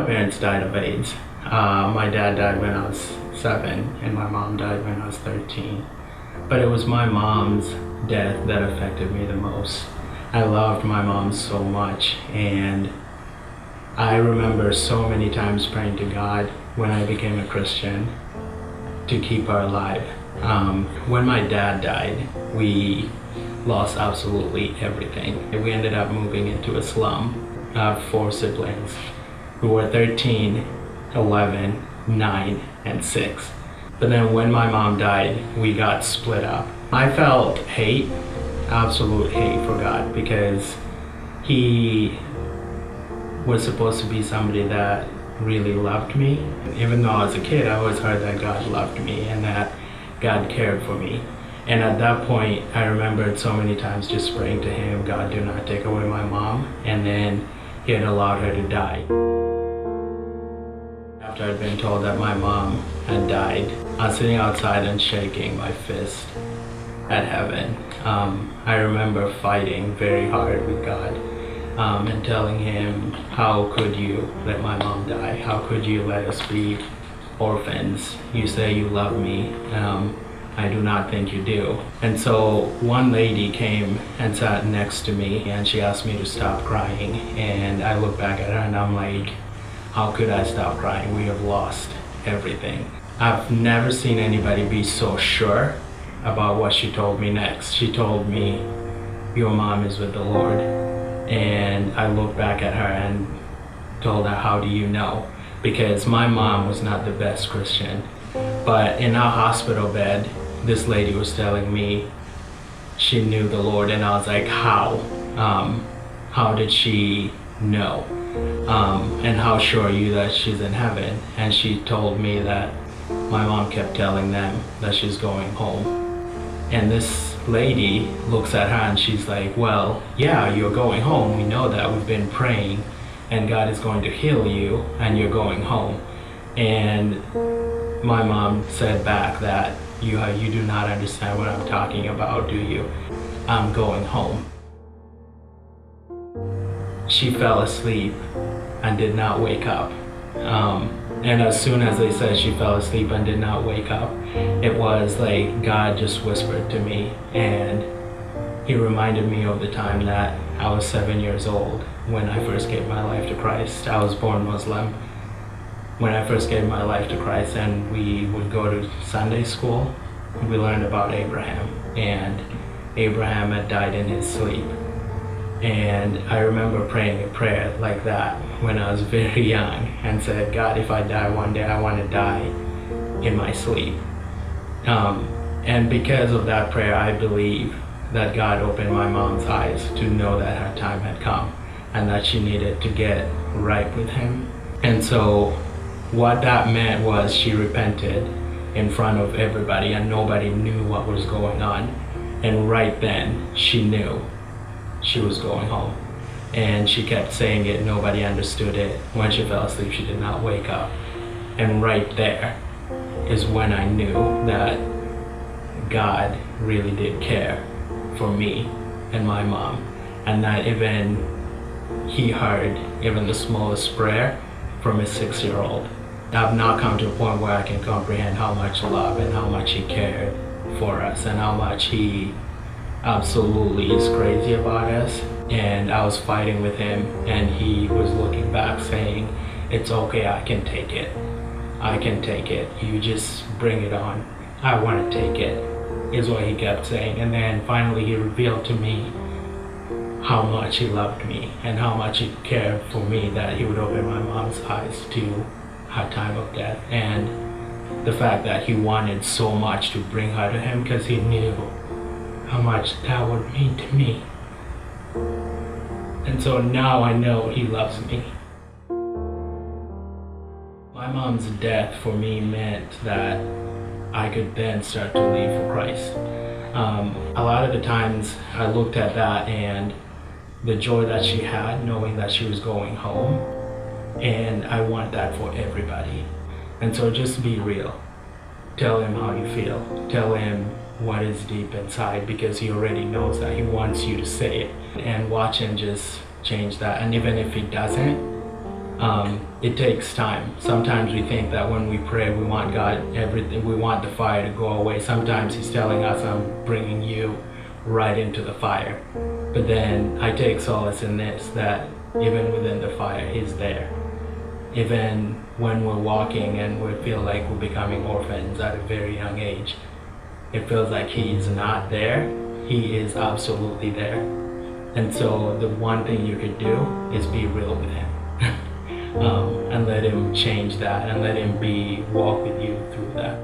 my parents died of AIDS. My dad died when I was 7, and my mom died when I was 13. But it was my mom's death that affected me the most. I loved my mom so much, and I remember so many times praying to God when I became a Christian to keep her alive. When my dad died, we lost absolutely everything. We ended up moving into a slum. I have 4 siblings who were 13, 11, 9, and 6. But then when my mom died, we got split up. I felt hate, absolute hate for God, because he was supposed to be somebody that really loved me. Even though I was a kid, I always heard that God loved me and that God cared for me. And at that point, I remembered so many times just praying to him, God, do not take away my mom. And then he had allowed her to die. After I'd been told that my mom had died, I was sitting outside and shaking my fist at heaven. I remember fighting very hard with God and telling him, how could you let my mom die? How could you let us be orphans? You say you love me. I do not think you do. And so one lady came and sat next to me, and she asked me to stop crying. And I look back at her and I'm like, how could I stop crying? We have lost everything. I've never seen anybody be so sure about what she told me next. She told me, your mom is with the Lord. And I looked back at her and told her, how do you know? Because my mom was not the best Christian. But in our hospital bed, this lady was telling me she knew the Lord, and I was like, how? How did she know? And how sure are you that she's in heaven? And she told me that my mom kept telling them that she's going home. And this lady looks at her and she's like, well, yeah, you're going home. We know that. We've been praying, and God is going to heal you, and you're going home. And my mom said back that you do not understand what I'm talking about, do you? I'm going home. She fell asleep and did not wake up. And as soon as they said she fell asleep and did not wake up, it was like God just whispered to me, and he reminded me of the time that I was 7 years old when I first gave my life to Christ. I was born Muslim. When I first gave my life to Christ, and we would go to Sunday school, we learned about Abraham, and Abraham had died in his sleep. And I remember praying a prayer like that when I was very young and said, God, if I die one day, I want to die in my sleep. And because of that prayer, I believe that God opened my mom's eyes to know that her time had come and that she needed to get right with him. And so what that meant was she repented in front of everybody, and nobody knew what was going on. And right then, she knew she was going home. And she kept saying it, nobody understood it. When she fell asleep, she did not wake up. And right there is when I knew that God really did care for me and my mom, and that even he heard even the smallest prayer from a 6-year-old. I've now come to a point where I can comprehend how much love and how much he cared for us, and how much he absolutely is crazy about us. And I was fighting with him, and he was looking back saying, it's okay, I can take it. I can take it. You just bring it on. I want to take it, is what he kept saying. And then finally he revealed to me how much he loved me and how much he cared for me, that he would open my mom's eyes to her time of death, and the fact that he wanted so much to bring her to him because he knew how much that would mean to me. And so now I know he loves me. My mom's death for me meant that I could then start to live for Christ. A lot of the times I looked at that and the joy that she had knowing that she was going home, and I want that for everybody. And so just be real. Tell him how you feel. Tell him what is deep inside, because he already knows that. He wants you to say it, and watch him just change that. And even if he doesn't, it takes time. Sometimes we think that when we pray, we want God, everything, we want the fire to go away. Sometimes He's telling us, I'm bringing you right into the fire. But then I take solace in this, that even within the fire, He's there. Even when we're walking and we feel like we're becoming orphans at a very young age, it feels like He is not there. He is absolutely there. And so the one thing you could do is be real with Him. And let Him change that, and let Him walk with you through that.